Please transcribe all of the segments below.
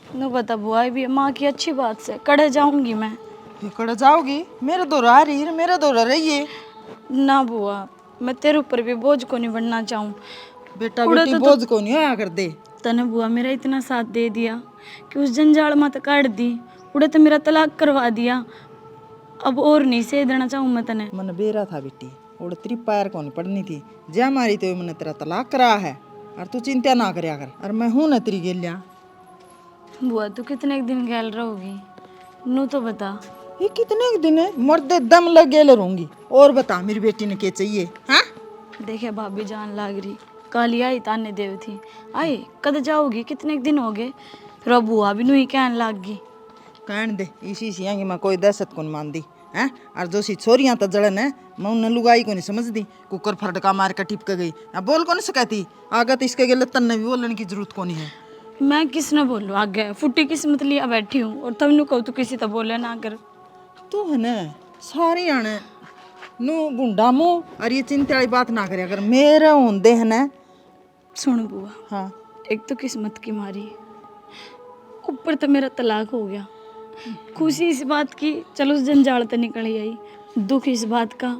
No बता बुआ, भी माँ की अच्छी बात से कड़े जाऊंगी मैं। ये कड़ जाओगी? मेरे दो आ रही है, मेरे दो रहिए। ना बुआ, मैं तेरे ऊपर भी बोझ को नहीं बनना चाहूँ। बेटा उड़े बेटी तो बोझ को नहीं होया कर दे। तने बुआ मेरा इतना साथ दे दिया कि उस जंजाल में तो काट दी, उड़े तो मेरा तलाक करवा दिया। अब और नहीं से देना चाहूँ मैं तने। मन बेरा था बेटी, और तेरी पैर को नहीं पड़नी थी। जे मारी तो मैंने तेरा तलाक करा है, और तू चिंता ना करया कर। और मैं हूं ना तेरी गेलिया। बुआ तू कितने दिन गैल रहोगी? नू तो बता। ये कितने दिन है? मरते दम लग गेल रहूंगी। और बता मेरी बेटी ने क्या चाहिए? हाँ देखे भाभी जान लाग रही, काली आई ताने देव थी आई कद जाओगी, कितने दिन हो गए। फिर अब बुआ भी नू ही कहन लाग गई। कहन दे, इसी सियांगी मैं कोई दहशत को नहीं मानती है। और जो सी छोरियां तो जड़न है, मैं उन्हें लुगाई को नहीं समझती। कुकर फटका मार कर टिपक गई, अब बोल को नहीं सकती। आगे तो इसके गले तन्ने भी बोलने की जरूरत को नहीं है। मैं किसने बोलूँ आगे, फुट्टी किस्मत लिया बैठी हूँ और तब नू कहूँ तू किसी तो बोले ना कर। तू है ना सारी आने नू गुंडा मुँह, और ये चिंता वाली बात ना करे। अगर मेरे होंदे है ना। सुन बुआ, हाँ एक तो किस्मत की मारी, ऊपर तो मेरा तलाक हो गया। खुशी इस बात की चलो उस जंजाल तो निकल ही आई, दुख इस बात का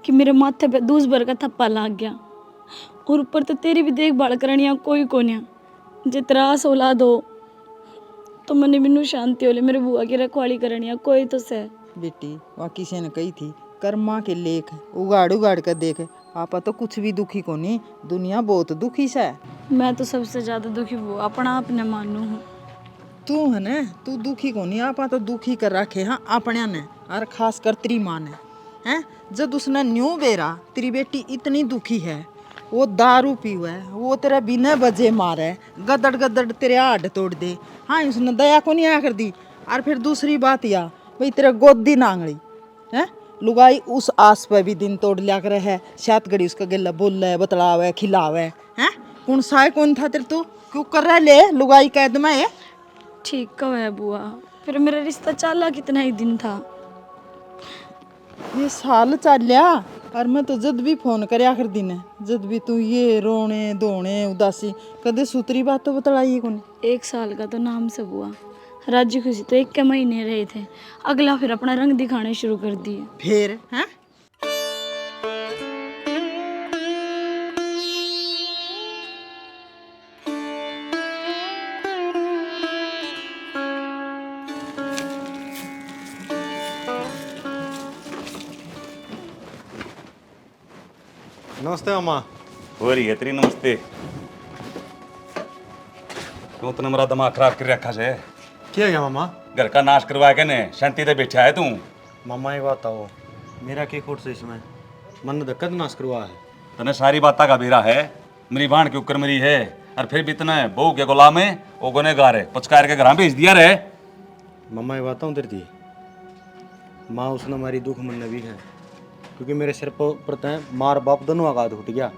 कि मेरे माथे पे दूस भर का थप्पा लाग गया। और ऊपर तो तेरी भी देखभाल करनी कोई को नहीं, जे त्रास औलाद हो तो मने बिनु शांति होले, मेरे बुआ की रखवाली करनी कोई तो से। बेटी, वहाँ किसी ने कही थी कर्मा के लेख उगाड़ उगाड़ कर देख। आपा तो कुछ भी दुखी को नहीं, दुनिया बहुत दुखी से। मैं तो सबसे ज्यादा दुखी बुआ अपना आपने मानू हूँ। तू है ना, तू दुखी को नहीं। आपा तो दुखी कर रखे हाँ अपने ने, और खास कर तेरी माँ ने। हैं जब उसने न्यू बेरा तेरी बेटी इतनी दुखी है, वो दारू पीवे, वो तेरे बिना बजे मारे, गदड़ गदड़ तेरे हाड तोड़ दे। हाँ उसने दया को नहीं आया कर दी। और फिर दूसरी बात या भाई तेरे गोदी नांगड़ी है लुगाई, उस आस पे भी दिन तोड़ लिया करे है। सात घड़ी उसका गिल्ला बोले बतलावे खिलावे हैं। कौन सा कौन था तेरे? तू क्यों कर रहा ले लुगाई कैद में है? ठीक कहो है बुआ, फिर मेरा रिश्ता चला कितना ही दिन था। ये साल चलिया, और मैं तो जद भी फोन करया कर दिन, जद भी तू ये रोने धोने उदासी, कदे सूतरी बात तो बतलाई कौन। 1 साल का तो नाम से बुआ, राजी खुशी तो 1 के महीने रहे थे, अगला फिर अपना रंग दिखाने शुरू कर दिए। फिर हैं नमस्ते मामा। हो रही है तेरी नमस्ते। तू तो मेरा दिमाग खराब कर रखा है। क्या गया मामा? घर का नाश करवा के ने शांति से बैठा है तू। मामा एक बात आओ, मेरा क्या खोट से इसमें? मन ने धक्का नाश करवा है। तने सारी बात का बेरा है, मेरी बाण के ऊपर मेरी है, और फिर भी इतना बहू के गुलाम है, वो गुनेगार है, पुचकार के घर भेज दिया रे। मामा एक बात तेरे दी, माँ उसने हमारी दुख मन ने भी है, क्योंकि मेरे सिर पर प्रतः मार बाप दोनों आघात उठ गया।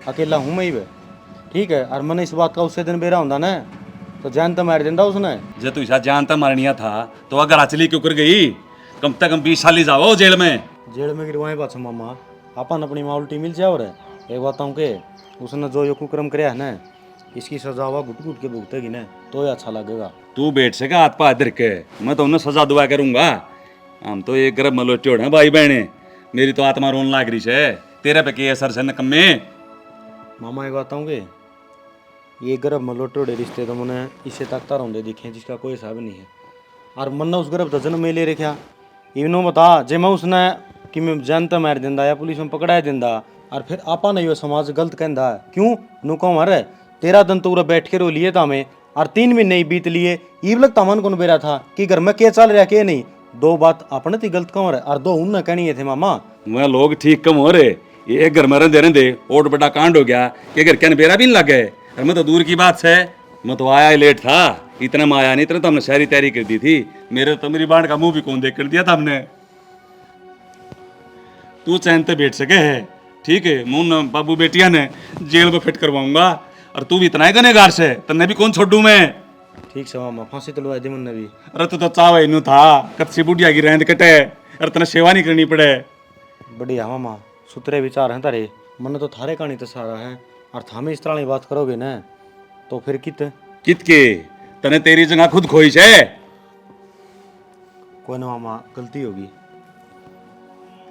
अकेला हूँ मैं ही वे, ठीक है। और मैंने इस बात का उससे दिन बेरा होता ना तो जान तो मार देता उसने। जब तू ऐसा जानता मारनिया था तो अगर अचली क्यों कर गई? कम से कम 20 साल ही जाओ जेल में। जेल में गिरवाए बात मामा, अपन अपनी माँ उल्टी मिल जाओ रे। एक बात के उसने जो यो कुक्रम कराया है ना, इसकी सजा हुआ घुट घुट के भुगतेगी ना तो ये अच्छा लगेगा। तू बैठ सका हाथ पा धर के, मैं तो उन्हें सजा दुआ करूंगा। हम तो एक गर्भ मलोटे है भाई बहने, मेरी तो आत्मा रोन लाग रही है। तेरे पे के असर से नकम्मे। मामा एक बात के ये गर्भ मलोटोड़े रिश्ते तो मैंने इससे तकता रहते दिखे जिसका कोई हिसाब नहीं है। और मन ने उस गर्भ तो जन्म में ले रखा। इवनो बता जे मैं उसने कि मैं जानता मार दिंदा या पुलिस में पकड़ा दिंदा, और फिर आपा नहीं वो समाज गलत कहता है क्यों नु कहो मर 13 दिन तो उरा बैठ के रो लिए था मैं, और 3 महीने ही बीत लिए। ईव लगता मन कौन बेरा था कि घर में क्या चल रहा क्या नहीं। दो बात अपने थी गलत कहो और दो उन कहनी है थे मामा। मैं लोग ठीक कम हो रहे, ये घर में रहने दे और बड़ा कांड हो गया कि घर के बेरा भी नहीं लग गए। और मैं तो दूर की बात है, मैं तो आया ही लेट था, इतना मैं आया नहीं, इतना तो हमने शहरी तैयारी कर दी थी। मेरे तो मेरी बाढ़ का मुंह भी कौन देख कर दिया था हमने। तू चैन पे बैठ सके है, ठीक है। मुन बाबू बेटिया ने जेल में फिट करवाऊंगा, और तू भी इतना ही गनेगार से तन्ने भी कौन छोड़ू मैं। ठीक से मामा, फांसी तलवा दी मुन्ने भी। अरे तू तो चाव इनू था कच्ची बुढ़िया की रहन कटे, और तने सेवा नहीं करनी पड़े। बढ़िया मामा, सुतरे विचार हैं तारे। मन तो थारे कहानी तो सारा है, और थामे इस तरह की बात करोगे ना तो फिर कित कित के तने तेरी जगह खुद खोई छे। कोई ना मामा, गलती होगी,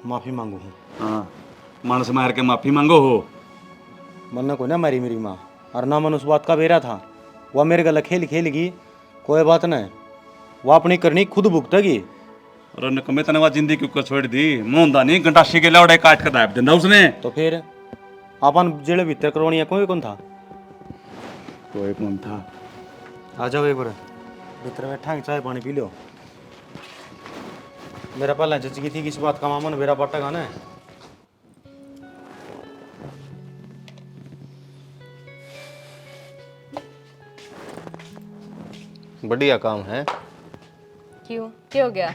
माफी मांगू हूँ। हाँ, मानस मार के माफी मांगो हो। मन ने कोई ना मारी मेरी माँ, और ना मन उस बात का बेरा था। वह मेरे गला खेल खेलेगी, कोई बात नहीं, वह अपनी करनी खुद भुगतेगी। और नकमे तने वह जिंदगी क्यों कर छोड़ दी? मोहनदा नहीं गंडाशी के लौड़े काट कर दाब देंदा उसने। तो फिर अपन जेड़े भीतर करवानी कोई कौन था? कोई कौन था? आ जाओ एक बार भीतर बैठा चाय पानी पी लो। मेरा पहले जचगी थी किस बात का मामन मेरा पट्टा गाना है। बढ़िया काम है। क्यों क्या हो गया?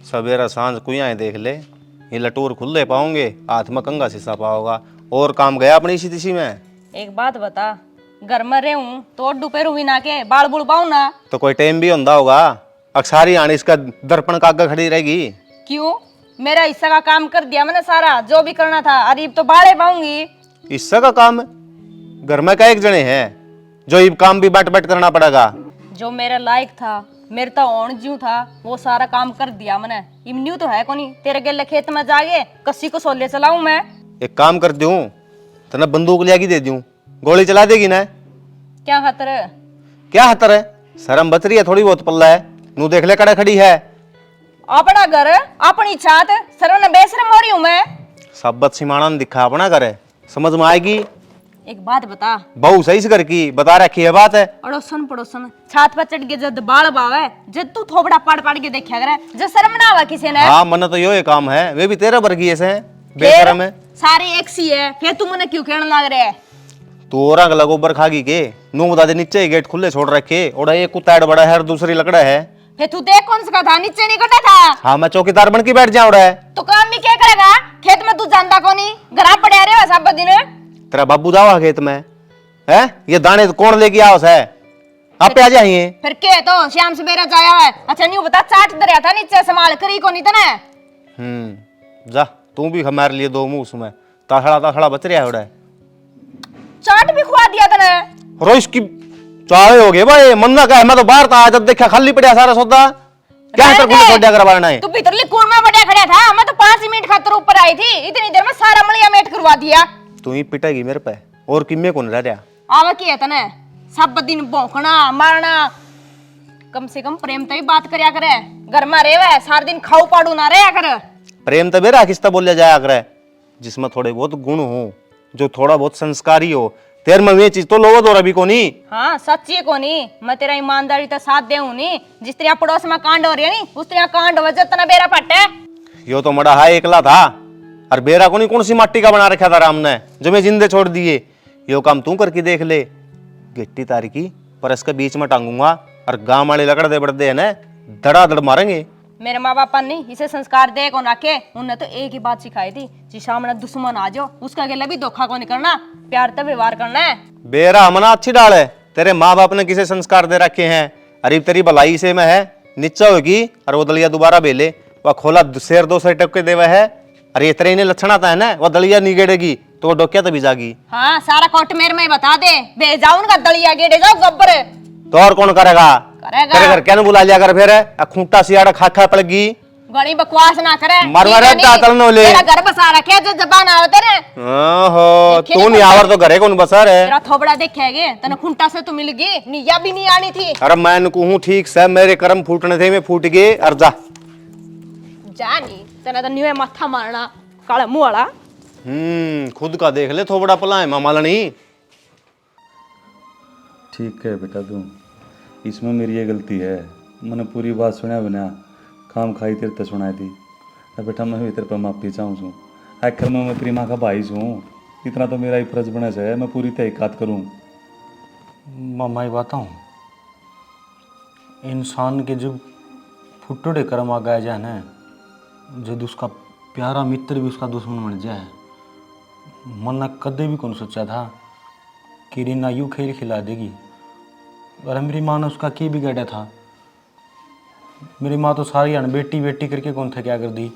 सवेरा सांझ कुयाएं देख ले, ये लटूर खुले पाओगे, हाथ में कंगा शीशा पाओगा, और काम गया अपनी इसी तिसी में। एक बात बता, घर में रहूं तो दोपहर हुई ना के बाल बुल पाऊं ना? तो कोई टाइम भी होंदा होगा, अक्सारी आने इसका दर्पण का आगे खड़ी रहेगी। क्यों? मेरा हिस्सा का काम कर दिया मैंने सारा जो भी करना था, अरीब तो बाड़े पाऊंगी। इससे का काम है? घर में का एक जने हैं जो ये काम भी बट बट करना पड़ेगा। जो मेरे लायक था, मेरे तो ओण ज्यू था, वो सारा काम कर दिया मैंने। इमन्यू तो है कोनी तेरे गेले खेत में जागे कसी को सोले चलाऊं मैं? एक काम कर दूं, तना बंदूक लिया की दे दूं, गोली चला देगी ना? क्या खतर है? क्या हतर है? शर्म बच रही है थोड़ी बहुत, पल्ला है नू देख ले कड़ा खड़ी है। अपना घर अपनी छात सर्व न बेशरम हो रही हूं मैं। सब बत सिमाना ने दिखा अपना करे, समझ में आएगी। एक बात बता, बहु सही से घर की बता रखी है बात है। अड़ोसन पड़ोसन छात पर चढ़ के जब बाल बावे, जब तू थोबड़ा पाड़ पाड़ के देखा करे, जब शर्म ना आवा किसी ने? हाँ मन तो यो ये काम है, वे भी तेरे वर्गीय से हैं, बेशरम है। सारे एक सी है, फिर तू मने क्यों कहने लग रहे है? तू और अगला गोबर खागी के नू बता दे, नीचे ही गेट खुले छोड़ रखे, और एक कुत्ता ऐड बड़ा है और दूसरी लकड़ा है। फिर तू देख कौन सा था, नीचे नहीं कटा था? हाँ मैं चौकीदार बन के बैठ जाऊँ रहा है। तो काम भी क्या करेगा? खेत में तू जानता कोनी, घर पड़े रहे सब दिन। तेरा बाबू जावा खेत में है, ये दाने तो कौन लेके आओ है? आप पे आ जाइए। फिर के तो शाम सवेरे जाया है। अच्छा न्यू बता, चाट दरिया था नीचे संभाल करी को नहीं तने? जा तू भी हमारे लिए दो मुंह उसमें ताखड़ा ताखड़ा बच रहा है। चाट भी खुआ दिया तने? रोज की चाहे हो गए भाई, मन्ना का है, मैं तो बाहर था, जब देखा खाली पड़ा सारा सौदा। क्या है तेरे को छोड़ दिया करवाना है? तू भीतरली कूड़ में बढ़िया खड़ा था, मैं तो 5 मिनट खातर ऊपर आई थी, इतनी देर में सारा मलिया मेट करवा दिया। तू ही पिटेगी मेरे पे, और किम्मे कौन रह रहा? आवा की है तने सब दिन भौंकना मारना, कम से कम प्रेम तो ही बात करया करे। घर में रेवे सारा दिन खाऊ पाड़ू ना रहा कर। प्रेम तो मेरा किस्ता बोलिया जाया करे, जिसमें थोड़े बहुत गुण हो, जो थोड़ा बहुत संस्कारी हो। तेरे में ये चीज तो लोगो दो रवि को नहीं। हाँ सच्ची को नहीं, मैं तेरा ईमानदारी तो साथ दे नहीं। जिस तरह पड़ोस में कांड हो रही है नी, उस तरह कांड हो जितना बेरा फटे। यो तो मड़ा हाय एकला था, और बेरा को नहीं कौन सी माटी का बना रखा था राम ने, जो मैं जिंदे छोड़ दिए। यो काम तू करके देख ले, गिट्टी तारी की पर इसके बीच में टांगूंगा, और गांव वाले लकड़ दे बढ़ दे ना, धड़ाधड़ मारेंगे। मेरे माँ बाप नहीं इसे संस्कार दे को रखे, उन्हें तो एक ही बात सिखाई थी, जी सामने दुश्मन आ जाओ उसका अकेला भी धोखा को नहीं करना, प्यार तो व्यवहार करना है। बेरा हमना अच्छी डाल है, तेरे माँ बाप ने किसे संस्कार दे रखे हैं? अरे तेरी भलाई से में है, नीचा होगी और वो दलिया दोबारा बेले, वह खोला शेर 200 टपके देवा है। अरे इतने इन्हें लक्षण आता है ना, वह दलिया नहीं गेड़ेगी तो वो डोक्या तो भी जागी। हाँ सारा कोट मेरे में बता दे, भेजाऊ उनका दलिया गेड़े जाओ गब्बर। तो और कौन करेगा? तेरे घर क्या बुला लिया कर फिर, खूंटा सियाड़ा खा खा पड़गी। बड़ी बकवास ना करे, तेरा घर बसा रखे जो जबान आवते रे। ओहो तू नहीं आवर तो घरे कौन बसा रे? तेरा थोबड़ा देखेगे तने खुंटा से तो मिल गई, निया भी नहीं आनी थी। अरे मैं कहूँ ठीक से, मेरे कर्म फूटने थे, मैं फूट गए। और जा जानी तेरा तो न्यू माथा मारना काला मुंह वाला। खुद का देख ले, थोबड़ा पला है मामा लनी। ठीक है बेटा, तू इसमें मेरी ये गलती है, मैंने पूरी बात सुना बिना काम खाई तेरे ते सुनाई थी। अब बेटा मैं भी तेरे पर माफी चाहूँ छूँ, आखिर मैं तेरी माँ का भाई छूँ, इतना तो मेरा ही फर्ज बना है, मैं पूरी तहकीकात करूँ। मामा ये बताऊँ, इंसान के जब फुटोड़े कर्म आ गया जाए ना, जब उसका प्यारा मित्र भी उसका दुश्मन बन जाए। मन ने कदे भी कौन सोचा था कि रीना यूँ खेल खिला देगी, और मेरी माँ ने उसका की बिगाड़ा था। मेरी माँ तो सारी अन बेटी बेटी करके कौन था क्या कर दी,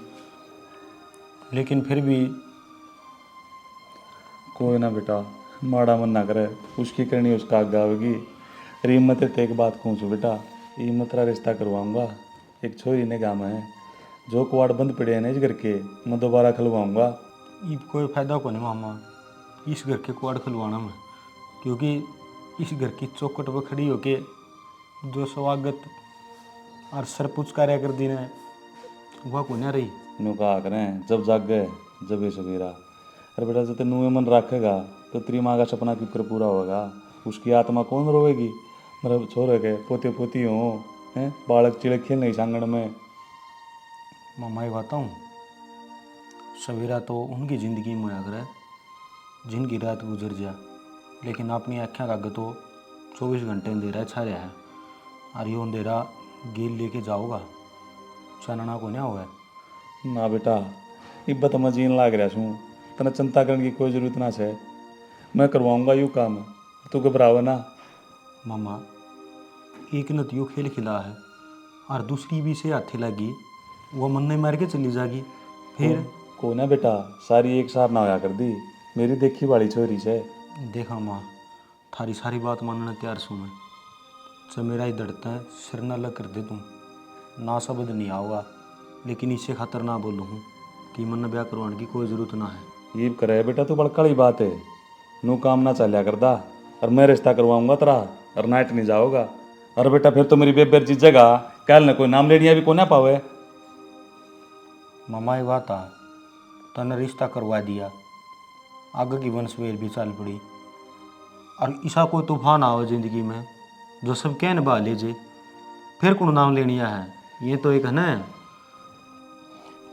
लेकिन फिर भी कोई ना बेटा, माड़ा मन ना करे, उसकी करनी उसका आगे आवेगी। अरे मत एक बात पूछू बेटा, ये मतरा रिश्ता करवाऊंगा। एक छोरी ने काम है, जो कुआड़ बंद पड़े हैं ना इस घर के, मैं दोबारा खुलवाऊंगा। ये कोई फायदा को नहीं मामा इस घर के कुआड़ खुलवाना में, क्योंकि इस घर की चौखट पर खड़ी होके जो स्वागत और सरपुच कार्य कर दी ने वह को नहीं रही। नु कहा करें जब जाग गए जब ये सवेरा। अरे बेटा जब नुए मन रखेगा तो तेरी माँ का सपना किकर पूरा होगा, उसकी आत्मा कौन रोएगी। मतलब छोरे के पोते पोती हो हैं, बालक चिड़क खेल नहीं सांगण में। मामा ये बताऊँ, सवेरा तो उनकी ज़िंदगी में अगर जिनकी रात गुजर जा, लेकिन अपनी आँखें का तो 24 घंटे अंधेरा छा रहा है। और ये अंधेरा गेल लेके जाओगा चानना को नहीं होगा ना बेटा। इब्बत तो मैं जीन लाग रहा छूँ, तना चिंता करने की कोई ज़रूरत ना है, मैं करवाऊँगा यूँ काम, तू घबराव ना। मामा एक न तो खेल खिला है और दूसरी भी से हाथे लगी, वो मन ने मार के चली जाएगी फिर को ना बेटा। सारी एक साथ ना होया कर दी, मेरी देखी वाली छोरी से। देखा माँ थारी सारी बात मानना तैयार सू मैं, जब मेरा ही दड़ता है सिर न अलग कर दे तू, ना शब्द नहीं आओगा, लेकिन इससे खातर ना बोलूँ हूँ कि मन ब्याह करवाने की कोई ज़रूरत ना है। ये करे बेटा तू बड़का ही बात है, नू काम ना चलिया करदा, और मैं रिश्ता करवाऊँगा तेरा और नाइट नहीं जाओगा। अरे बेटा फिर तो मेरी बेबेर जीजेगा, कल न कोई नाम लेनिया भी को ना पावे। मामा ये बात आ तने रिश्ता करवा दिया, आगे की वंशवेल भी चल पड़ी, और ऐसा कोई तूफान आओ जिंदगी में जो सब कह निभा लीजिए, फिर कौन नाम लेनिया है। ये तो एक है ना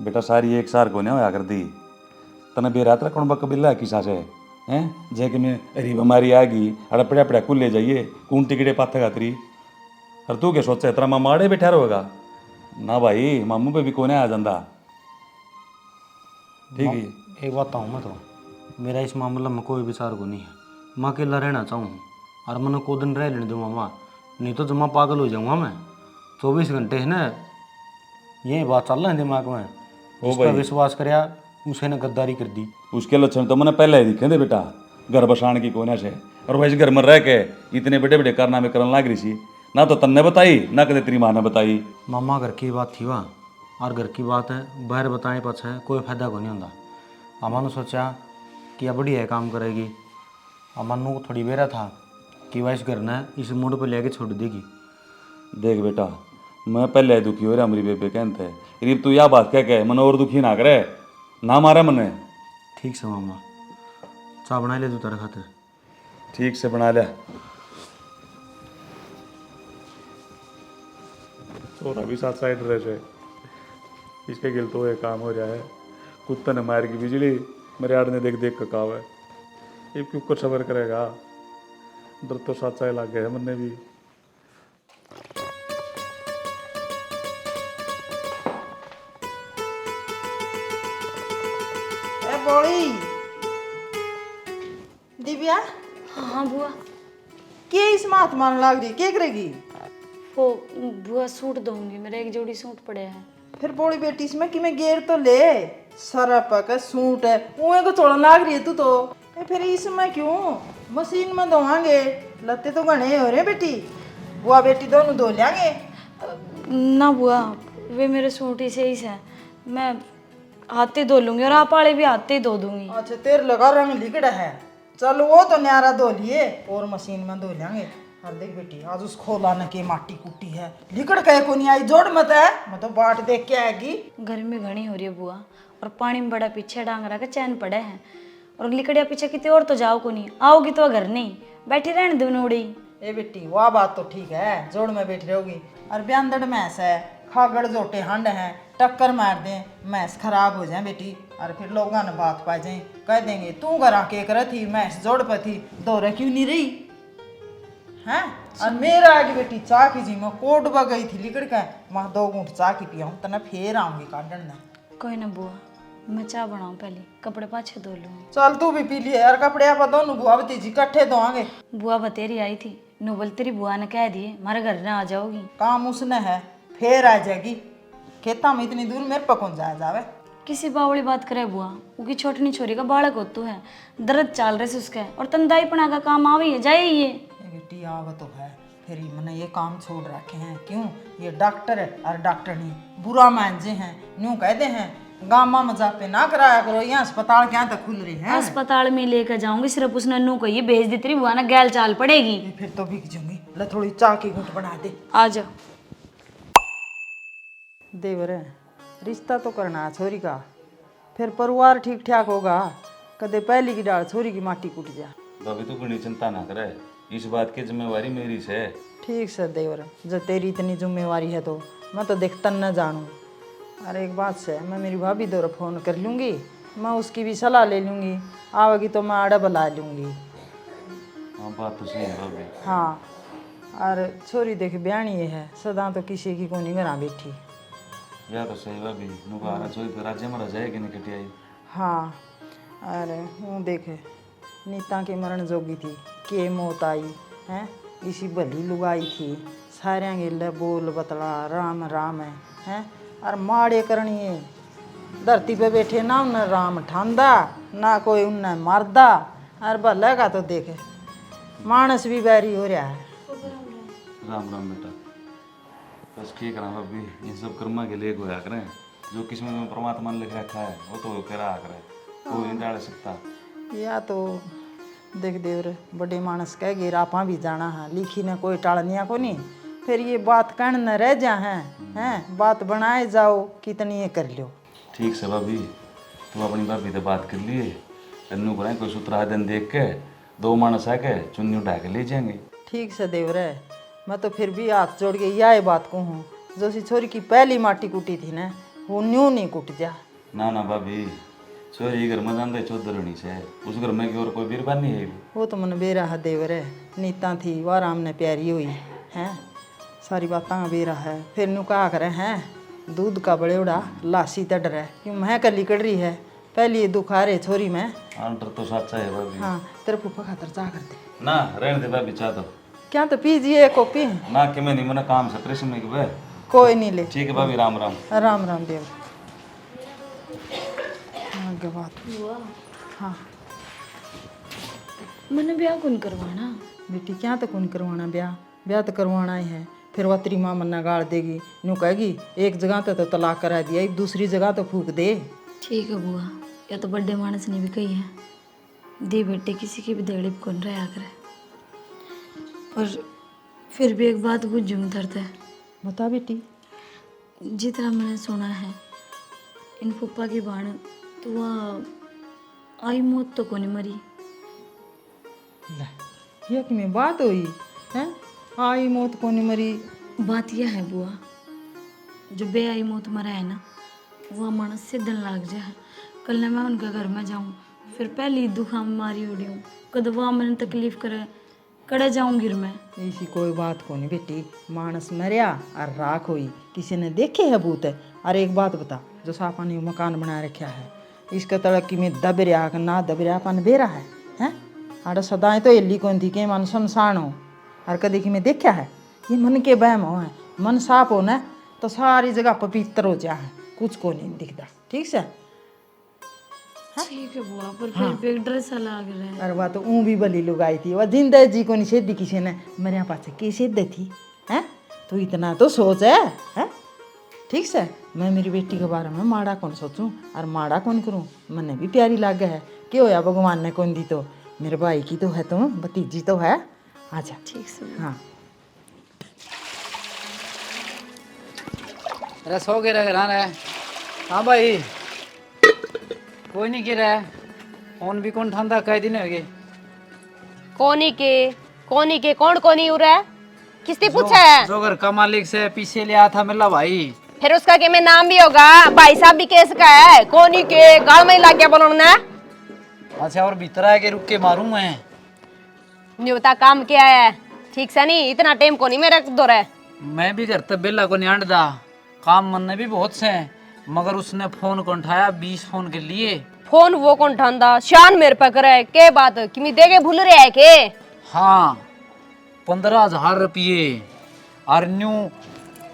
बेटा, सारी एक सार को नहीं होया कर दी, तने बेरात रखण बकबिल्ला किसा से हैं जे कि मैं अरी बीमारी आ गई अड़ पड़ा पड़ा कुल ले जाइए कौन टिकटे पाथे खातरी। और तू क्या सोचा तेरा मामा आड़े बैठा रहेगा ना भाई, मामू पे भी कोने आ जाता। ठीक है एक बात हूँ मैं तो, मेरा इस मामले में कोई विचार को नहीं है, मैं अकेला रहना चाहूँ और मैंने को दिन रह लेने दो मामा, नहीं तो जमा पागल हो जाऊँगा मैं। 24 घंटे है ना ये बात चल रहा है दिमाग में, उसका विश्वास कराया उसे ने गद्दारी कर दी। उसके लक्षण तो मैंने पहले ही दिखे थे बेटा, घर बसाने की कोने से, और वैसे घर में रह के इतने बड़े बड़े कारनामे करने लग रही थी, ना तो तन्ने बताई ना कदे तेरी माँ ने बताई। मामा घर की बात थी वहाँ, और घर की बात है बाहर बताए पाछे कोई फायदा को नहीं होता। अमन ने सोचा कि अब बढ़िया काम करेगी, अमन को थोड़ी बेरा था कि वह इस घर ने इस मोड़ पर लेके छोड़ देगी। देख बेटा मैं पहले दुखी हो रहा, मेरी बेबे कहते हैं गरीब तू यह बात कह के मन और दुखी ना करे, ना मारे मने। ठीक से मामा चाय बना ले तू तेरे खातिर। ठीक से बना लिया। छोरा भी साथ साइड रह जाए, इसके गिल तो ये काम हो जाए, कुत्ते ने मार की बिजली मेरे यार ने देख देख के कहा है, ये क्यों कुछ सबर करेगा, डर तो साथ साथ लग गए मन ने भी। ए बोली दिव्या, हाँ बुआ, के इस मात मान लाग रही, के करेगी? वो बुआ सूट दूंगी, मेरे एक जोड़ी सूट पड़े हैं। फिर बोली बेटी इसमें कि मैं गेर तो ले, सरप का सूट है उहे को चोड़ा लाग रही है तू तो। फिर इसमें क्यों, मशीन में धोवांगे, लत्ते तो घने हो रहे बेटी, बुआ बेटी दोनों धो लेंगे। ना बुआ वे मेरे सूट ही सही से, मैं हाथे धो लूंगी और आप वाले भी हाथे ही धो दूंगी। अच्छा तेरे लगा रंग लिकड़ा है, चल वो तो न्यारा धो लिए और मशीन में धो लेंगे। और देख बेटी आज उस खोला न के माटी कुटी है, लिकड़ कहे को नहीं आई, जोड़ मत है, मैं तो बाट देख के आएगी। गर्मी घनी हो रही है बुआ, और पानी में बड़ा पीछे डांग रहा के चैन पड़े हैं, और लिकड़िया पीछे कितने और तो जाओ को नहीं, आओगी तो घर नहीं बैठी रहने दो नोड़ी। ए बेटी वह बात तो ठीक है, जोड़ में बैठी रहोगी, और ब्यांदड़ मैंस है, खागड़ जोटे हंड हैं, टक्कर मार दें मैंस खराब हो जाए बेटी, और फिर लोग ने बात पा जाए, कह देंगे तू घर आके कर थी मैंस जोड़ पर थी, दौरे क्यों नहीं रही हैं। और मेरा आगे बेटी चाह की जी मैं कोट बा गई थी लिकड़ के, मैं 2 घूंट चाह की पियाऊँ तना फिर आऊंगी काटन ने। कोई ना बुआ, मैं चाय बनाऊं, पहले कपड़े पाछे धो लूंगी। चल तू भी पी लिए यार, कपड़े आप दोनों बुआ भतीजी इकट्ठे धोआंगे। बुआ बतेरी आई थी, नोबल तेरी बुआ ने कह दिए हमारे घर ना आ जाओगी। काम उसने है फिर आ जाएगी, खेता में इतनी दूर मेरे पर कौन जाया जावे। किसी बावड़ी बात करे बुआ, उनकी छोटनी छोरी का बालक होतू है, दर्द चाल रहे से उसका, और तंदाई पना का काम आवे जाए ये। बेटी आव तो है फिर ही मैंने ये काम छोड़ रखे हैं। क्यों? ये डॉक्टर है और डॉक्टर नहीं बुरा मान जे हैं, यूं कहते हैं गामा मजाक पे ना कराया करो। यहाँ अस्पताल क्या तक खुल रही है? अस्पताल में लेकर जाऊंगी, सिर्फ उसने नू कही भेज दी तेरी बुआ ना गैल चाल पड़ेगी। ये फिर तो बिक जाऊंगी। ले थोड़ी चाय की घुट बना दे। आ जा। देवर रिश्ता तो करना है छोरी का, फिर परिवार ठीक ठाक होगा। कदे पहली की डाल छोरी की माटी कूट जा। भाभी तू बड़ी चिंता ना करे, इस बात की जिम्मेवारी मेरी से। ठीक से देवर, जब तेरी इतनी जिम्मेवारी है तो मैं तो देखता न जानूँ। अरे एक बात से, मैं मेरी भाभी दो फ़ोन कर लूँगी, मैं उसकी भी सलाह ले लूँगी। आवेगी तो मैं आड़ा बुला लूँगी। हाँ बात तो सही है भाभी। हाँ, और छोरी देख ब्याणी है, सदा तो किसी की कोनी घर बैठी। या तो सही भाभी, नुका आना चोरी तो राज्य में रह जाएगी नहीं कटियाई। हाँ, अरे हूँ देख नीता के मरण जोगी थी, के मौत आई हैं, इसी भली लुगाई थी। सारे गिले बोल बतला राम राम है और माड़े करनी है। धरती पे बैठे ना उन्हें राम ठांदा, ना कोई उन्हें मारदा। और भले का तो देखे मानस भी बैरी हो रहा है। राम राम बेटा, बस ठीक है भाभी, इन सब कर्मा के लिए होया करें। जो किस्मत में परमात्मा ने लिख रखा है वो तो करा करे, कोई नहीं डाल सकता। या तो देख देवर बड़े मानस कह गे आपा भी जाना है, लिखी ने कोई टालनिया को नहीं। फिर ये बात कहने न रह जा हैं, बात बनाए जाओ कितनी ये कर लो। ठीक से भाभी, तू अपनी भाभी से बात कर लिए, अन्नू करें कोई सुतरा दिन देख के दो मानस आके चुन्नी उठा के ले जाएंगे। ठीक से देवर है, मैं तो फिर भी हाथ जोड़ के यह बात कहूँ, जो सी छोरी की पहली माटी कूटी थी ना, वो न्यू नहीं कूट जा। ना ना भाभी, छोरी घर में जान दे चौधरणी से, उस घर में की और कोई बीरबान नहीं है। वो तो मन बेरा है देवर है, नीता थी वह राम ने प्यारी हुई हैं, सारी बातें बेरा है। फिर नु कहा करे हैं दूध का बड़े उड़ा लासी तड़ रहा है, क्यों मैं कली कड़ रही है। पहली दुख आ रहे छोरी में। आंटर तो सच्चा है भाभी। हाँ, तेरे फूफा खातर चाह कर दे। ना रहने दे भाभी, चाह दो क्या तो पीजिए कॉपी। ना कि मैं नहीं, मना काम से प्रेस में के कोई नहीं ले। ठीक है भाभी, राम राम। राम राम देव। आगे बात बुआ, हाँ मैंने ब्याह कौन करवाना? बेटी, क्या तो कौन करवाना ब्याह? ब्याह तो करवाना ही है। फिर वह तेरी माँ मन्ना गाड़ देगी, यूँ कहेगी एक जगह तो तलाक करा दिया, एक दूसरी जगह तो फूक दे। ठीक है बुआ, या तो बड़े मानस ने भी कही है, दे बेटे किसी की भी देड़ी कौन रहा करे। पर फिर भी एक बात बुझूँ दर्द है। बता बेटी। जितना मैंने सुना है इन फूफा की बाण तो वह आई मौत तो कोनी मरी। ले, ये कि में बात हुई है, आई मौत को नहीं मरी। बात यह है बुआ, जो बेआई मौत मरा है ना, वह मानस से दिन लाग जाए। कल मैं उनके घर में जाऊँ, फिर पहली दुखा मारी उड़ी हूँ, कद वह मैंने तकलीफ करे कड़े जाऊँगी मैं। ऐसी कोई बात को नहीं बेटी, मानस मरिया और राख हुई, किसी ने देखे है भूत है। और एक बात बता, जो सापा ने मकान बना रखा है, इसके तड़की में दब रहा कि ना दब रहा अपन बेरा है हैं। आड़ा सदाएं तो एली कौन थी के मन शमशान हो, और कभी कि मैं देखा है। ये मन के बहम हो है, मन साफ हो ना तो सारी जगह पवित्र हो जा है, कुछ को नहीं दिखता। ठीक से? ठीक है बुआ, पर फिर भी एक डर सा लग रहा है। अरे वह तो ऊँ भी भली लुगाई थी, वह जिंदा जी को नहीं सेधी किसी ने मेरे पास की सिद्ध थी हैं। तू इतना तो सोच है? ठीक से? मैं मेरी बेटी के बारे में माड़ा कौन सोचूं और माड़ा कौन करूं। मने भी प्यारी लागे है, क्यों होया भगवान ने कौन दी तो, मेरे भाई की तो है, तुम भतीजी तो है। आजा। ठीक से। हाँ अरे सो गिरा गिरा है। हाँ भाई, कोई नहीं गिरा है, फोन भी कौन ठंडा कई दिन हो गए। कोनी के कौन कोनी उड़ रहा है? किसने पूछा है? जो घर का मालिक से पीछे लिया था मिला भाई। फिर उसका के में नाम भी होगा, भाई साहब भी केस का है। कोनी के गाल में लग गया बोलना। अच्छा, और भीतर आके रुक के मारूं मैं? नहीं बता काम क्या है, ठीक से नहीं, इतना टाइम को नहीं मेरा दो रहा है। मैं भी घर तक बेला को नहीं आंटदा, काम मन भी बहुत से हैं, मगर उसने फोन को उठाया 20 फोन के लिए। फोन वो कौन ठांदा, शान मेरे पे करे के बात कि मैं देके भूल रहा है के? हाँ, 15,000 रुपये और न्यू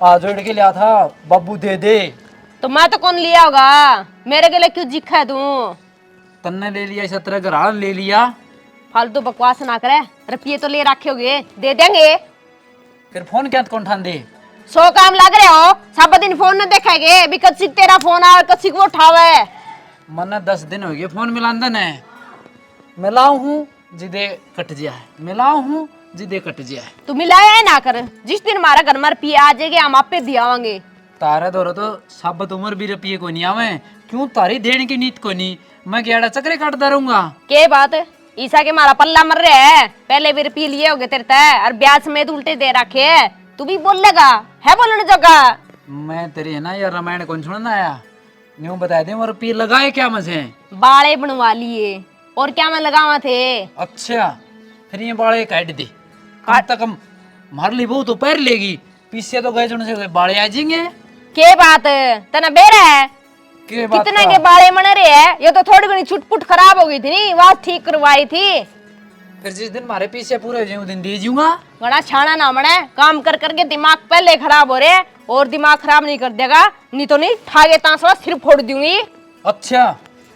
जोड़ के लिया था, बाबू दे दे। तो मैं तो कौन लिया होगा, मेरे के लिए क्यों जिखा है तू? तन्ने ले लिया, 17 ग्राम ले लिया। फालतू बकवास ना करे, रुपये तो ले रखे होगे, दे देंगे। फिर फोन क्या कौन ठान दे? 100 काम लग रहे हो, सब दिन फोन न देखेगे भी कच्ची तेरा फोन आवे कच्ची को उठावे। मन 10 दिन हो गए फोन मिलांदा ने, मिलाऊ हूँ जिदे कट जिया है, मिलाऊ हूँ जिदे कट जिया है। तू मिलाया है ना कर, जिस दिन हमारा घर में रुपये आ जाएंगे हम आप पे दियावांगे। तारे दौर तो साबत उम्र भी रुपये को नहीं आवे, क्यों तारी देने की नीत को नहीं, मैं गेड़ा चक्रे काटता रहूंगा। के बात ईसा के मारा पल्ला मर रहा है, पहले भी रुपये लिए होगे तेरे तय और ब्याज समेत उल्टे दे रखे है, तू भी बोलेगा है बोलने जगह। मैं तेरी है ना यार रामायण कौन छोड़ना आया, न्यू बता दे और रुपये लगाए क्या मजे? बाले बनवा लिए और क्या मैं लगावा थे। अच्छा फिर ये बाड़े काट दे, कम तक कम मार ली बहु तो पैर लेगी, पीछे तो गए से बाड़े आ जाएंगे। के बात तना बेरा है, के बात कितने का? के बाले मन रहे है, ये तो थोड़ी घनी छुटपुट खराब हो गई थी नी, वास ठीक करवाई थी। फिर जिस दिन मारे पीछे पूरे हो जाए उस दिन दे जूंगा। घना छाना ना मने, काम कर करके दिमाग पहले खराब हो रहे और दिमाग खराब नहीं कर देगा, नहीं तो नहीं ठागे तांसवा सिर फोड़ दूंगी। अच्छा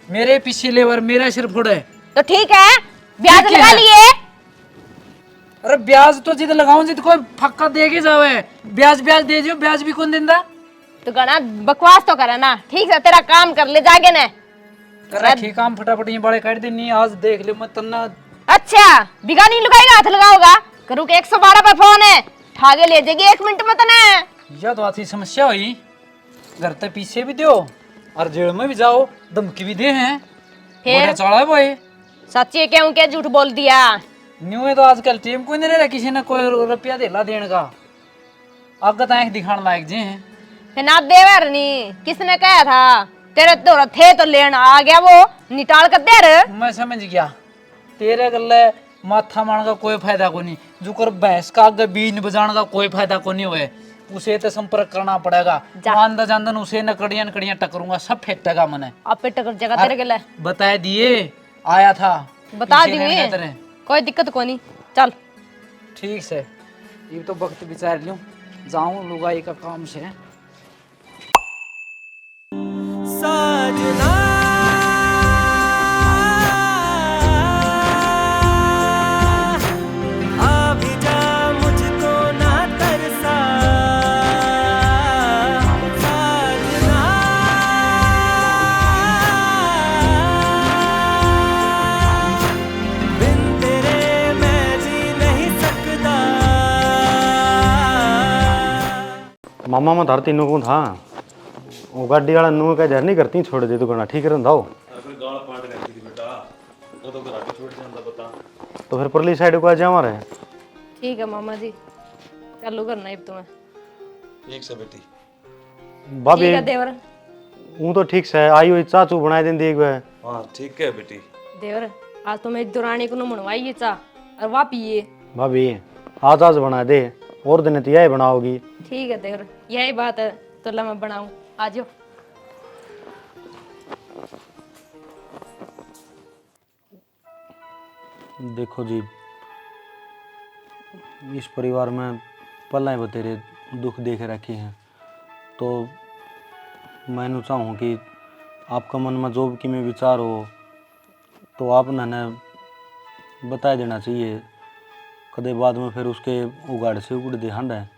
मेरे पीछे लेवर मेरा सिर फोड़े तो ठीक है ब्याज ठीक है। लगा लिए। अरे ब्याज तो जिद लगाऊं जिद कोई फक्का देके जावे, ब्याज ब्याज दे जो, ब्याज भी कौन देंदा? तो घना बकवास तो करा ना, ठीक है तेरा काम कर ले जागे ने। रखी काम फटाफट ये बड़े काट देनी, आज देख ले मत तन्ना। अच्छा बिगा नहीं लगाएगा हाथ लगाओगा, करूँ के 112 पे फोन है, ठागे ले जाएगी 1 मिनट में तना। या तो आती समस्या हुई, घर ते पीछे भी दो और जेल में भी जाओ, धमकी भी दे हैं, फिर? बड़ा चढ़ा है भाई। सच्ची क्यों क्या झूठ बोल दिया। न्यू है तो आजकल टीम कोई नहीं रहा किसी ने कोई रुपया देला देने का, आगे तो आंख दिखाने लायक जे हैं। फिर ना देवर नहीं, किसने कहा था तेरे तो थे तो लेना आ गया वो निटाल कर दे रे। मैं समझ गया, तेरे गले माथा मारने का कोई फायदा को नहीं, जो कर भैंस का आगे बीन बजाने का कोई फायदा को नहीं हुए, उसे तो संपर्क करना पड़ेगा। आंदा जानदन उसे नकड़ियां नकड़ियां टकरूंगा, सब फेंटेगा मने। आप पे टकर जगह तेरे गले बता दिए आया था, बता पीछे रहने तेरे। दी कोई दिक्कत को नहीं, चल ठीक से ये तो वक्त विचार लूं, जाऊं लुगाई का काम से। साजना अभी जा मुझको ना तरसा, साजना बिन तेरे मैं जी नहीं सकता। मामा मैं धरती नु था वो गाड़ी वाला नु का जर नहीं करती छोड़ दे तो करना ठीक रहंदा हो। तो फिर परली साइड को आ जा हमारे। ठीक है मामा जी, चालू करना है तुम्हें। ठीक से बेटी। भाभी ठीक है देवर। हूं तो ठीक से आई हुई चाचू बनाए देंदी एक बार। हाँ ठीक है बेटी। देवर आज तो मेरी दुरानी को मनवाई ये चा और वाह पिए। भाभी आज आज बना दे और दिन तो यही बनाओगी। ठीक है देवर, यही बात है तो ला मैं बनाऊं, आ जाओ। देखो जी इस परिवार में पल्ला बतेरे दुख देख रखे हैं, तो मैं चाहूँ कि आपका मन में जो कि में विचार हो तो आप ने बता देना चाहिए, कदे बाद में फिर उसके उगाड़ से उगड़ दे हंड है।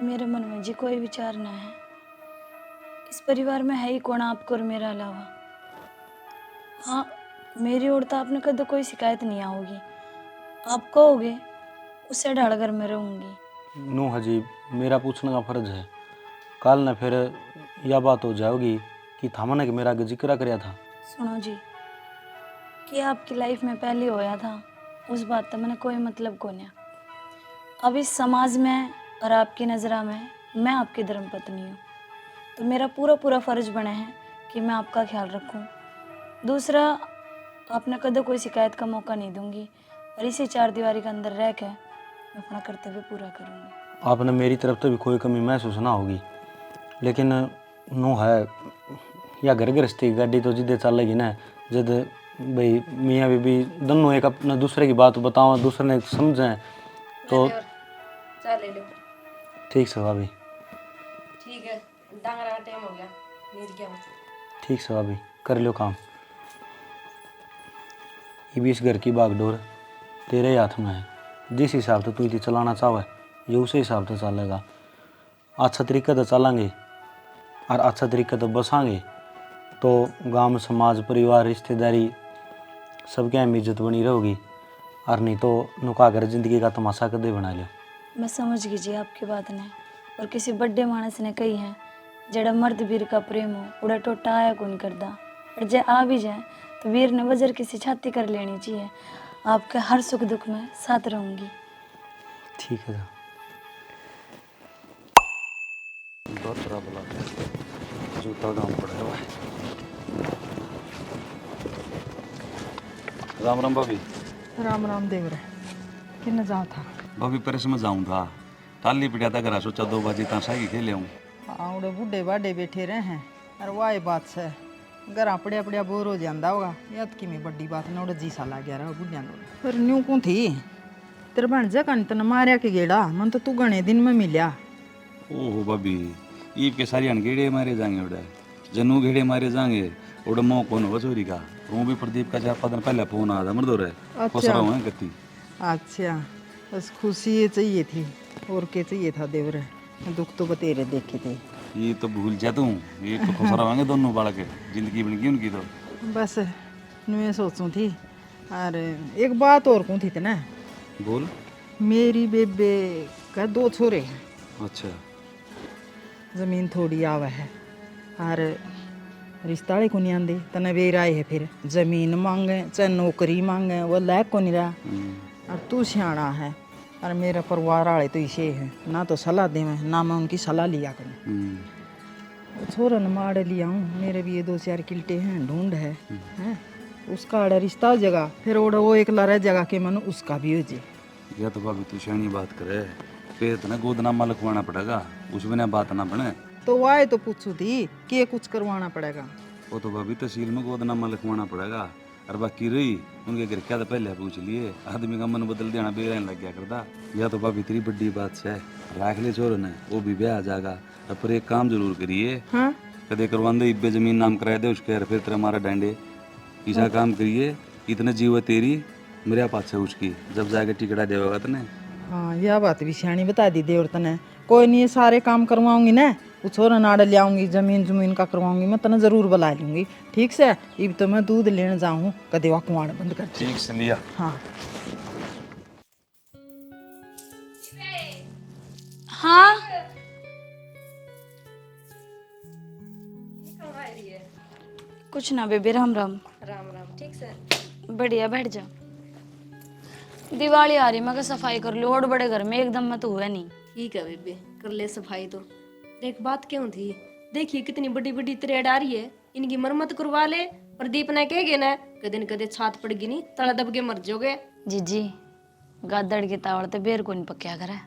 मेरे मन में जी कोई विचार ना है, इस परिवार में है ही कौन आपको और मेरे अलावा। हाँ मेरी ओर तो आपने कदे कोई शिकायत नहीं आओगी, आप कहोगे उससे ढाल कर मैं रहूँगी। नो हजी मेरा पूछने का फर्ज है, कल न फिर यह बात हो जाएगी कि थामने के मेरा जिक्र कराया था। सुनो जी कि आपकी लाइफ में पहले होया था उस बात का मैंने कोई मतलब को नहीं। अब इस समाज में और आपकी नज़रा में मैं आपकी धर्मपत्नी हूँ, तो मेरा पूरा फर्ज बना है कि मैं आपका ख्याल रखूँ। दूसरा आपने कदे कोई शिकायत का मौका नहीं दूंगी और इसी 4 दीवारी के अंदर रह कर मैं अपना कर्तव्य पूरा करूँगी। आपने मेरी तरफ से भी कोई कमी महसूस ना होगी, लेकिन नो है या घर गृहस्थी गाड़ी तो जिदे चलेगी ना, जद भाई मियाँ बीबी दोनों एक अपने दूसरे की बात बताओ, दूसरे ने समझें तो चल ले लो। ठीक से भाभी। ठीक है डांगरा का टाइम हो गया, नींद क्या ठीक से भाभी कर लो काम। ये भी इस घर की बागडोर तेरे हाथ में है, जिस हिसाब से तू इसे चलाना चाहे ये उसी हिसाब से चलेगा। अच्छा तरीके से चलेंगे और अच्छा तरीके से बसांगे तो गांव समाज परिवार रिश्तेदारी सबके यहाँ इज्जत बनी रहेगी। और नहीं तो नुका कर जिंदगी का तमाशा कदे बना लियो। मैं समझ गई जी आपकी बात ने। और किसी बड़े मानस ने कही है जड़ा मर्द वीर का प्रेम हो उड़ा टोटा आया कौन करदा। और जे आ भी जाए तो वीर ने वजर किसी छाती कर लेनी चाहिए। आपके हर सुख दुख में साथ रहूंगी। ठीक है जूता गाँव पड़ा है। राम राम भाभी। राम राम देवरे किन जाओ था। भाभी परेश में जाऊंगा टाली पिटिया था घर सोचा 2 बजे तक सागी खेले हूँ। आवड़े बूढ़े बाढ़े बैठे रहे हैं और वाह बात से घर पड़िया पड़िया बोर हो जाता होगा। याद की में बड़ी बात ना जी सा लग गया रहा बुढ़िया पर न्यू को थी तेरे बन जा कन तन मारिया के गेड़ा मन तो तू घने दिन में मिलिया। ओहो भाभी ईब के सारी घेड़े मारे जाएंगे उड़े जनू घेड़े मारे जाएंगे उड़े मोह कौन होगा चोरी का। वो भी प्रदीप का 4-5 दिन पहले फोन आया था मर्दो रहे खुश रहो हैं कति। अच्छा बस खुशी ये चाहिए थी और क्या चाहिए था देवरे। दुख तो बतेरे देखे थे। ये तो भूल जा तू ये तो खुश रहेंगे दोनों बालक जिंदगी बन गई उनकी तो। बस मैं सोचूं थी और एक बात और कहूँ थी ना। बोल। मेरी बेबे का 2 छोरे हैं। अच्छा जमीन थोड़ी आवा है और रिश्ता को नहीं आंदे तने बेर आए है फिर जमीन मांगे चाहे नौकरी मांगे वो लायक को नहीं रहा। और तू सियाना है और मेरा परिवार वाले तो इसे है ना तो सलाह देवे ना मैं उनकी सलाह लिया करूँ। छोरन मार लिया हूँ मेरे भी ये 2-4 किल्टे हैं ढूंढ है हैं उसका आड़ा रिश्ता हो जगह फिर वो एक लड़ा जगह के मन उसका भी हो जाए। या तो भाभी तू शानी बात करे फिर तो ना गोदनामा लिखवाना पड़ेगा उसमें ना बात ना बने। तो वाए तो पूछू थी कि कुछ करवाना पड़ेगा। वो तो भाभी तहसील में गोदनामा लिखवाना पड़ेगा और बाकी रही उनके घर क्या तो पहले पूछ लिए आदमी का मन बदल देना बेरहन लग गया करता। या तो भाभी तेरी बड़ी बात है राख ले छोर ने वो भी ब्याह आ जाएगा। अब पर एक काम जरूर करिए हाँ कदे करवांदे इब्बे जमीन नाम कराए दे उसके फिर तेरा मारा डांडे ऐसा काम करिए इतने जीव तेरी मेरे पास है उसकी जब जाके टिकटा देगा तने। हाँ यह बात भी सियानी बता दी देवर तने। कोई नहीं सारे काम करवाऊंगी ना वो छोरा नाड़ ले आऊंगी जमीन का करवाऊंगी मैं तने जरूर बुला लूंगी। ठीक से अब तो मैं दूध लेने जाऊँ कदे वह कुआड़ बंद कर। ठीक से लिया। हाँ हाँ कुछ ना बेबी राम राम। राम राम ठीक से बढ़िया बैठ जा। दिवाली आ रही मैं सफाई कर लो और बड़े घर में एकदम में तो हुआ नहीं। ठीक है बेबे कर ले सफाई तो। देख बात क्यों थी देखिए कितनी बड़ी बड़ी त्रेड आ रही है इनकी मरम्मत करवा ले। प्रदीप ने कह गए ना कदे न कदे छात पड़गी नहीं तड़ा दब के मर जाओगे। जी गादड़ के तावड़ तो बेर को नहीं पक्या करे।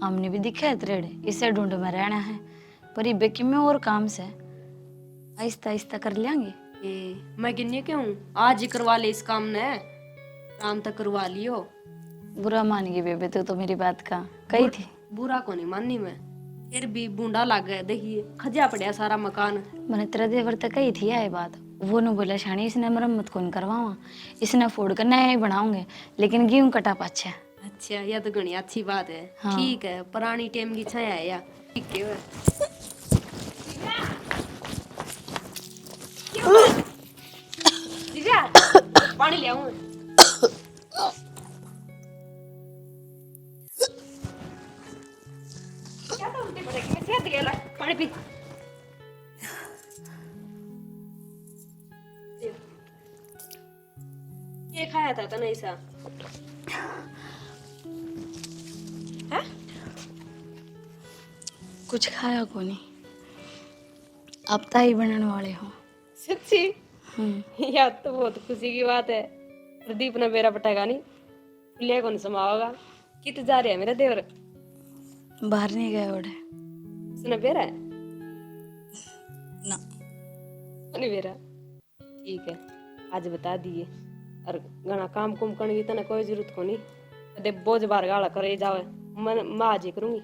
हमने भी दिखा है त्रेड इसे ढूंढ में रहना है पर ये बेकी में और काम से आहिस्ता आहिस्ता कर लेंगे। मैं किन्नी क्यों आज ही करवा ले इस काम ने काम तक करवा लियो। बुरा मान गई बेबे तो मेरी बात का कही थी। बुरा को नहीं माननी मैं फिर भी बूंदा लग गया देखिए खजा पड़ा सारा मकान। मैंने तेरा देवर तक कही थी ये बात वो न बोला शानी इसने मरम्मत कौन करवावा इसने फोड़ कर नया ही बनाऊंगे लेकिन गेहूं कटा पाछा। अच्छा यह तो घनी अच्छी बात है। हाँ। ठीक है पुरानी टेम की छाया है या ठीक है दिव्या पानी ले आऊं। क्या तो उल्टी पड़ेगी मैं सेहत गया पानी पी। ये खाया था तने ऐसा है कुछ खाया को नहीं अब ताई बनने वाले हो। सच्ची यार तो बहुत खुशी की बात है। प्रदीप ने मेरा पटागा नहीं ले कौन समाओगा कित जा रहे हैं मेरा देवर बाहर नहीं गए ओढ़े सुना बेरा है ना नहीं बेरा ठीक है आज बता दिए और घना काम कुम करने की तना कोई जरूरत को नहीं कदे बोझ बार गाला करे जावे मैं आज ही करूंगी।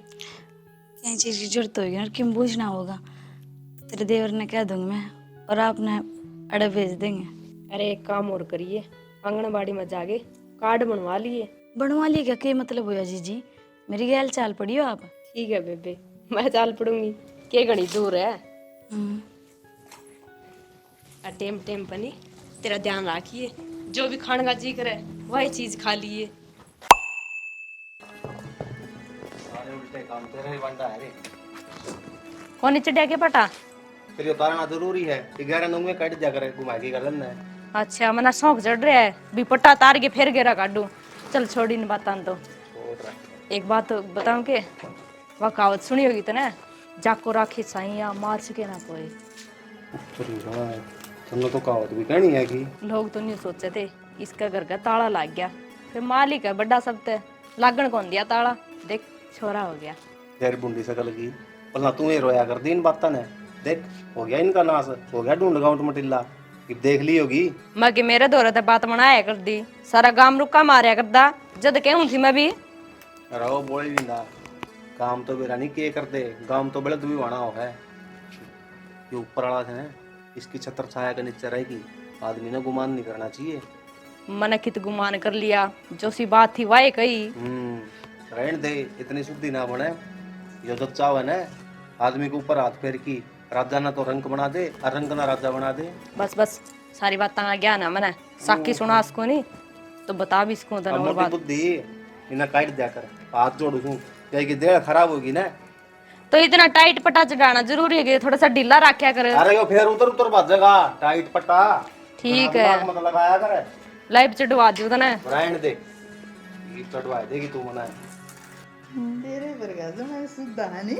कहीं चीज की जरूरत होगी और क्यों पूछना होगा तेरे देवर ने कह दूंगी मैं और आपने अड़े भेज देंगे। अरे एक काम और करिए आंगनबाड़ी में जाके कार्ड बनवा लिए बनवा ली क्या मतलब होया जीजी, मेरी गैल चाल पड़ी हो आप। ठीक है बेबे, मैं चाल पड़ूंगी, के घनी दूर है। टेम टेम पनी तेरा ध्यान रखिए, जो भी खाने का जी करे वही चीज खा लिए। सारे उल्टे काम तेरे ही बंदा है रे। कौन चढ़िया के पटा? फिर उतारना जरूरी है, 11 नंग में कट जा करे घुमा के कर लेना है। अच्छा मना शौक चढ़ रहा है, भी पट्टा तार के फिर गेरा काटू। चल छोड़ी इन बातां तो। एक बात बताऊं के, वह कहावत सुनी होगी तो ना, जाको राखी साइया मार सके ना कोई। तुमने तो कहावत भी कहनी है कि लोग तो नहीं सोचे थे, इसका घर का ताला लग गया, फिर मालिक है बड़ा सब ते लागण कौन दिया ताला, देख छोरा हो गया। तेरी बुंडी सकल की पहला तू ही रोया कर दी इन बातों ने। देख हो गया इनका नाश, हो गया ढूंढ गाउंट मटिल्ला, कि देख ली होगी। मैं कि मेरे दौरे ते बात बनाया कर दी, सारा गांव रुका मारया करदा, जद कहूं थी मैं भी। रहो बोल दिंदा, काम तो बेरा नहीं के कर दे, गांव तो बड़े दुबी वाना हो है। ये ऊपर वाला है इसकी छत्र छाया के नीचे रहेगी, आदमी ने गुमान नहीं करना चाहिए। मैंने कित गुमान कर लिया, जो सी बात थी वाही कही। रहने दे, इतनी शुद्धि ना बने। जो जच्चा है ना आदमी के ऊपर हाथ फेर की, राजा ना तो रंग बना दे और रंग ना राजा बना दे। बस बस सारी बात तंगा ज्ञान है मैंने, साकी सुना इसको नहीं तो बता भी इसको अब और मोटी बात। बुद्धि इन्हें काट दिया कर, हाथ जोड़ू छू क्या देह खराब होगी ना। तो इतना टाइट पटा चढ़ाना जरूरी है कि थोड़ा सा ढीला रखा कर। अरे यो फिर उतर उतर भाजेगा टाइट पट्टा। ठीक है, मत लगाया कर, लाइव चढ़वा दियो तो ना। रहने दे, ये चढ़वा देगी तू मना। तेरे वर्गा जो मैं सुद्धा है नी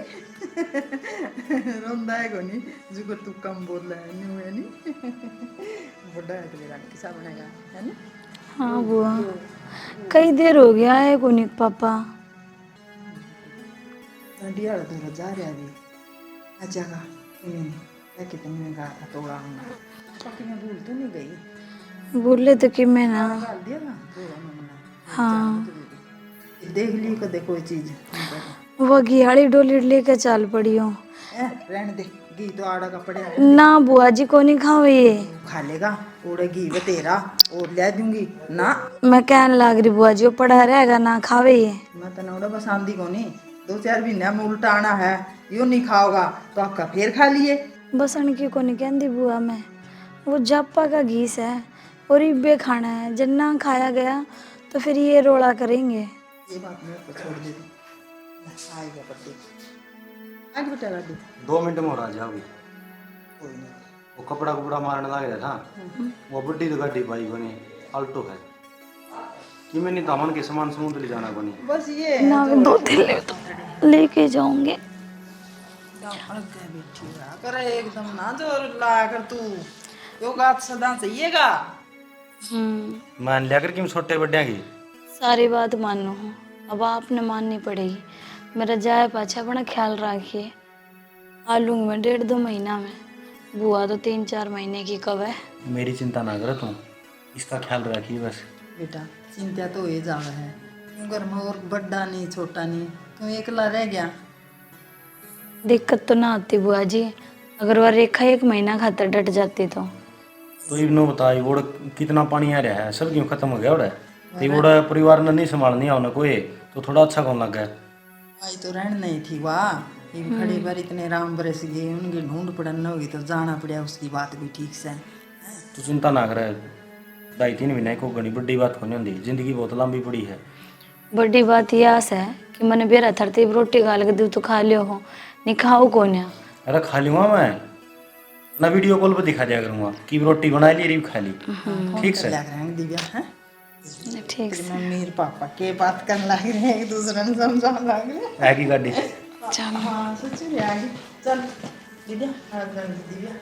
रोंदा है कोनी जुगर तू कम बोल रहा है न्यू है नी बड़ा है तेरा किसा बनेगा है ना। हाँ बुआ, कई देर हो गया है कोनी पापा। डिया तो जा रहा भी अच्छा का इन्हें क्या कितने का तोड़ा होना बाकी मैं भूल तो नहीं गई। बोले तो कि मैं ना, डाल दिया ना थोड़ा मना। हाँ देख ली कदे कोई चीज वो घियाड़ी डोली लेके चल पड़ी हो। रहने दे, घी तो आड़ा का पड़े ना बुआ जी को नहीं खाओ ये, खा लेगा ओड़े घी व तेरा और ले दूंगी ना। मैं कहने लग रही बुआ जी वो पड़ा रहेगा ना खावे ये। मैं तो नौड़ा बस आंदी को नहीं, 2-4 महीने में उल्टा आना है, यो नहीं खाओगा तो आपका फिर खा लिए। बस अनकी को नहीं कहती बुआ मैं, वो जापा का घीस है और इब्बे खाना है, जब ना खाया गया तो फिर ये रोड़ा करेंगे। ये बात मैं तो छोड़ दे दी, आएगा पट्टी आज बेटा गाड़ी 2 मिनट में हो रहा जाओगी। कोई नहीं। वो कपड़ा कुपड़ा मारने लग रहा था, वो बुढ़ी तो गाड़ी भाई बनी अल्टो है कि मैं नहीं दामन के सामान समूह ले जाना बनी। बस ये ना मैं 2 थैले तो लेके जाऊंगे। बैठी रहा कर एकदम ना जोर ला कर तू, यो बात सदा चाहिएगा। मान लिया कर कि छोटे बड्डे की सारी बात मानो, अब आपने माननी पड़ेगी। मेरा जाए पाछा अपना ख्याल रखिए। आ लूंगी मैं 1.5-2 महीना में, बुआ तो 3-4 महीने की कब है। मेरी चिंता ना कर तू, इसका ख्याल रखिए बस। बेटा चिंता तो ये जावा है, क्यों घर में और बड़ा नहीं छोटा नहीं, क्यों एकला रह गया। दिक्कत तो ना आती बुआ जी, अगर वह रेखा 1 महीना खातर डट जाती तो इनो बताई वो कितना पानी आ रहा है, सब क्यों खत्म हो गया उड़ा ते वो परिवार ने नहीं संभालनी आवना कोई तो थोड़ा अच्छा कौन लग गया। आई तो रहन नहीं थी वाह, ये खड़ी बार इतने राम बरस गए, उनकी ढूंढ पड़न होगी तो जाना पड़ा, उसकी बात भी ठीक से। तू चिंता ना कर, 2.5-3 महीने को घनी बड़ी बात होनी होंगी, जिंदगी बहुत लंबी पड़ी है। बड़ी बात यह आस है कि मैंने बेरा थरती रोटी गाल के दूँ तो खा लियो हो, नहीं खाओ कौन। अरे खा लूँगा मैं ना, वीडियो कॉल पर दिखा दिया करूँगा कि रोटी बना ली रही खा ली। ठीक से दिव्या है ठीक तेरी मम्मी और पापा के बात करने लग रहे हैं, एक दूसरे ने समझाने लग रहे हैं। आगे गाड़ी हाँ सच में आगे चल दिव्या दिव्या